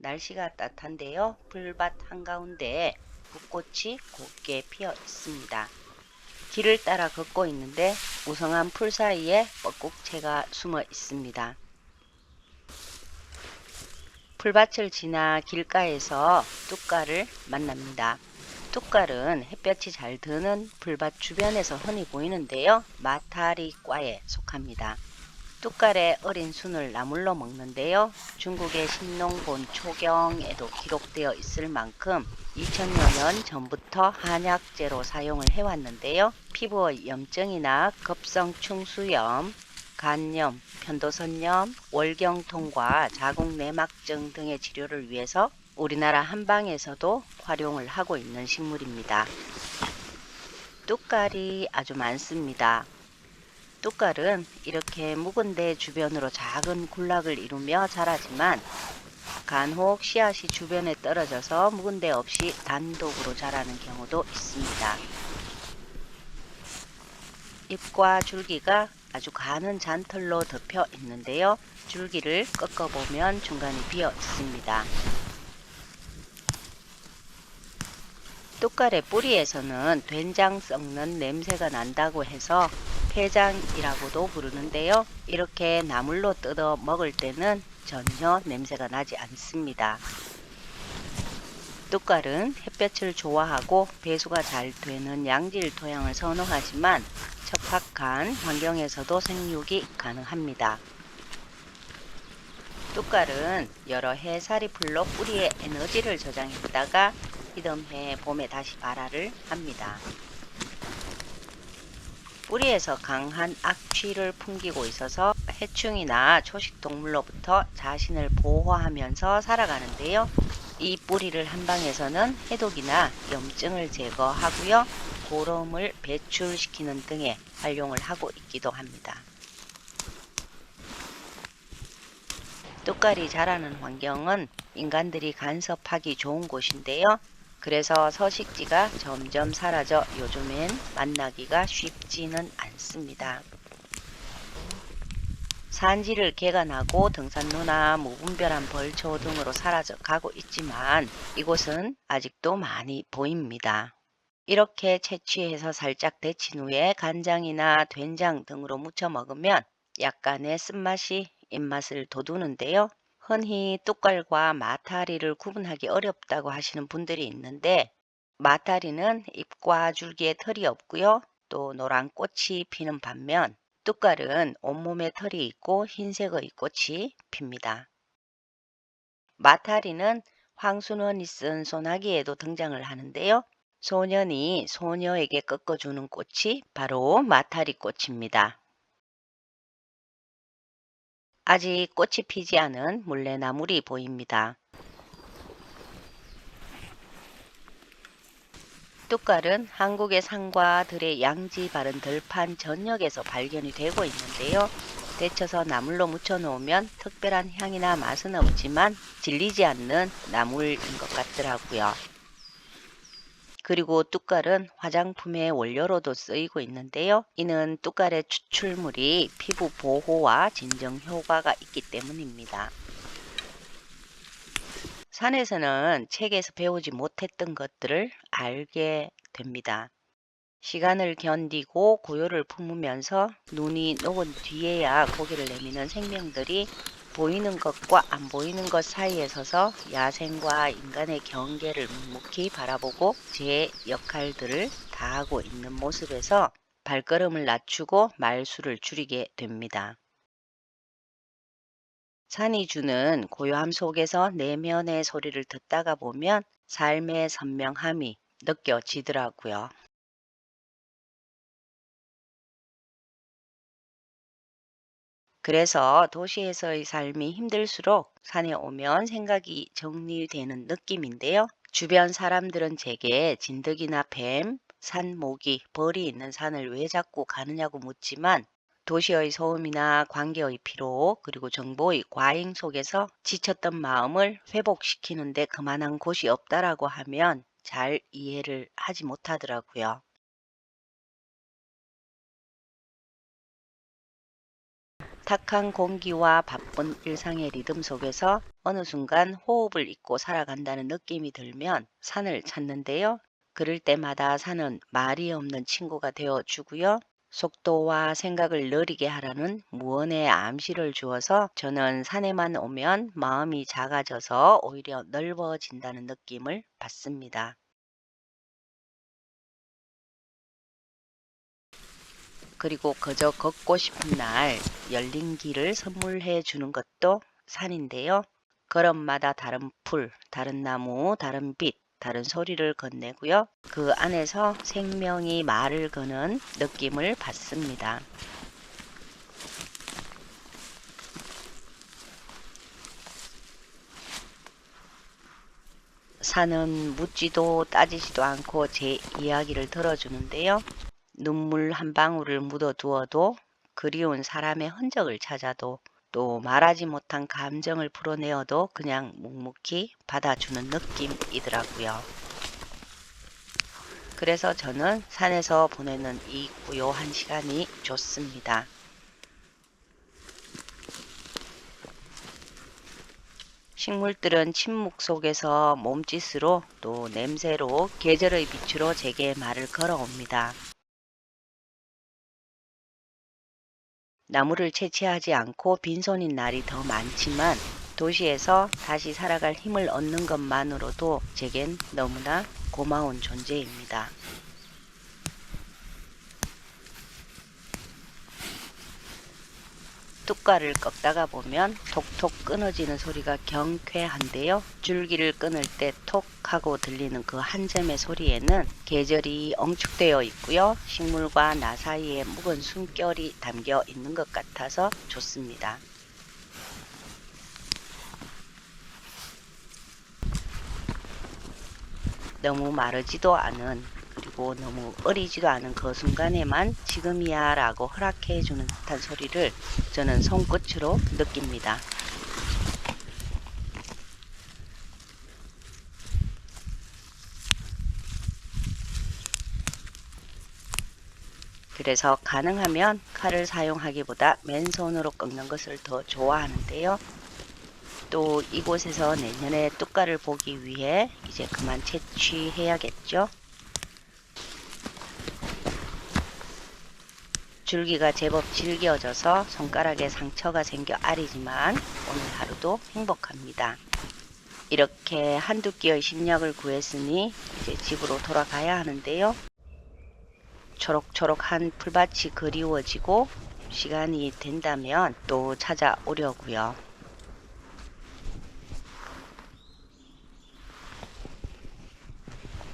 날씨가 따뜻한데요. 풀밭 한가운데 붓꽃이 곱게 피어 있습니다. 길을 따라 걷고 있는데 우성한 풀 사이에 뻐꾹채가 숨어 있습니다. 풀밭을 지나 길가에서 뚝가를 만납니다. 뚝갈은 햇볕이 잘 드는 풀밭 주변에서 흔히 보이는데요. 마타리과에 속합니다. 뚝갈의 어린 순을 나물로 먹는데요. 중국의 신농본 초경에도 기록되어 있을 만큼 2000여 년 전부터 한약재로 사용을 해왔는데요. 피부의 염증이나 급성충수염, 간염, 편도선염, 월경통과 자궁내막증 등의 치료를 위해서 우리나라 한방에서도 활용을 하고 있는 식물입니다. 뚝갈이 아주 많습니다. 뚝갈은 이렇게 묵은 데 주변으로 작은 군락을 이루며 자라지만 간혹 씨앗이 주변에 떨어져서 묵은 데 없이 단독으로 자라는 경우도 있습니다. 잎과 줄기가 아주 가는 잔털로 덮여 있는데요. 줄기를 꺾어보면 중간이 비어 있습니다. 뚝갈의 뿌리에서는 된장 썩는 냄새가 난다고 해서 폐장이라고도 부르는데요. 이렇게 나물로 뜯어 먹을 때는 전혀 냄새가 나지 않습니다. 뚝갈은 햇볕을 좋아하고 배수가 잘 되는 양질 토양을 선호하지만 척박한 환경에서도 생육이 가능합니다. 뚝갈은 여러 해 사리풀로 뿌리에 에너지를 저장했다가 이듬해 봄에 다시 발화를 합니다. 뿌리에서 강한 악취를 풍기고 있어서 해충이나 초식동물로부터 자신을 보호하면서 살아가는데요. 이 뿌리를 한방에서는 해독이나 염증을 제거하고요. 고름을 배출시키는 등의 활용을 하고 있기도 합니다. 뚝갈이 자라는 환경은 인간들이 간섭하기 좋은 곳인데요. 그래서 서식지가 점점 사라져 요즘엔 만나기가 쉽지는 않습니다. 산지를 개간하고 등산로나 무분별한 벌초 등으로 사라져 가고 있지만 이곳은 아직도 많이 보입니다. 이렇게 채취해서 살짝 데친 후에 간장이나 된장 등으로 무쳐 먹으면 약간의 쓴맛이 입맛을 돋우는데요. 흔히 뚝갈과 마타리를 구분하기 어렵다고 하시는 분들이 있는데 마타리는 잎과 줄기에 털이 없고요. 또 노란 꽃이 피는 반면 뚝갈은 온몸에 털이 있고 흰색의 꽃이 핍니다. 마타리는 황순원이 쓴 소나기에도 등장을 하는데요. 소년이 소녀에게 꺾어주는 꽃이 바로 마타리 꽃입니다. 아직 꽃이 피지 않은 물레나물이 보입니다. 뚝갈은 한국의 산과 들의 양지 바른 들판 전역에서 발견이 되고 있는데요. 데쳐서 나물로 무쳐 놓으면 특별한 향이나 맛은 없지만 질리지 않는 나물인 것 같더라고요. 그리고 뚝갈은 화장품의 원료로도 쓰이고 있는데요. 이는 뚝갈의 추출물이 피부 보호와 진정 효과가 있기 때문입니다. 산에서는 책에서 배우지 못했던 것들을 알게 됩니다. 시간을 견디고 고요를 품으면서 눈이 녹은 뒤에야 고개를 내미는 생명들이 보이는 것과 안 보이는 것 사이에 서서 야생과 인간의 경계를 묵묵히 바라보고 제 역할들을 다하고 있는 모습에서 발걸음을 낮추고 말수를 줄이게 됩니다. 산이 주는 고요함 속에서 내면의 소리를 듣다가 보면 삶의 선명함이 느껴지더라고요. 그래서 도시에서의 삶이 힘들수록 산에 오면 생각이 정리되는 느낌인데요. 주변 사람들은 제게 진드기나 뱀, 산 모기, 벌이 있는 산을 왜 자꾸 가느냐고 묻지만 도시의 소음이나 관계의 피로 그리고 정보의 과잉 속에서 지쳤던 마음을 회복시키는데 그만한 곳이 없다라고 하면 잘 이해를 하지 못하더라고요. 탁한 공기와 바쁜 일상의 리듬 속에서 어느 순간 호흡을 잊고 살아간다는 느낌이 들면 산을 찾는데요. 그럴 때마다 산은 말이 없는 친구가 되어 주고요. 속도와 생각을 느리게 하라는 무언의 암시를 주어서 저는 산에만 오면 마음이 작아져서 오히려 넓어진다는 느낌을 받습니다. 그리고 그저 걷고 싶은 날 열린 길을 선물해 주는 것도 산인데요. 걸음마다 다른 풀, 다른 나무, 다른 빛, 다른 소리를 건네고요. 그 안에서 생명이 말을 거는 느낌을 받습니다. 산은 묻지도 따지지도 않고 제 이야기를 들어주는데요. 눈물 한 방울을 묻어두어도 그리운 사람의 흔적을 찾아도 또 말하지 못한 감정을 풀어내어도 그냥 묵묵히 받아주는 느낌이더라고요. 그래서 저는 산에서 보내는 이 고요한 시간이 좋습니다. 식물들은 침묵 속에서 몸짓으로 또 냄새로 계절의 빛으로 제게 말을 걸어옵니다. 나무를 채취하지 않고 빈손인 날이 더 많지만 도시에서 다시 살아갈 힘을 얻는 것만으로도 제겐 너무나 고마운 존재입니다. 뚝과를 꺾다가 보면 톡톡 끊어지는 소리가 경쾌한데요. 줄기를 끊을 때 톡 하고 들리는 그 한 점의 소리에는 계절이 엉축되어 있고요. 식물과 나 사이에 묵은 숨결이 담겨 있는 것 같아서 좋습니다. 너무 마르지도 않은 그리고 너무 어리지도 않은 그 순간에만 지금이야 라고 허락해 주는 듯한 소리를 저는 손끝으로 느낍니다. 그래서 가능하면 칼을 사용하기보다 맨손으로 꺾는 것을 더 좋아하는데요. 또 이곳에서 내년에 뚝과를 보기 위해 이제 그만 채취해야겠죠. 줄기가 제법 질겨져서 손가락에 상처가 생겨 아리지만 오늘 하루도 행복합니다. 이렇게 한두 끼의 식량을 구했으니 이제 집으로 돌아가야 하는데요. 초록초록한 풀밭이 그리워지고 시간이 된다면 또 찾아오려고요.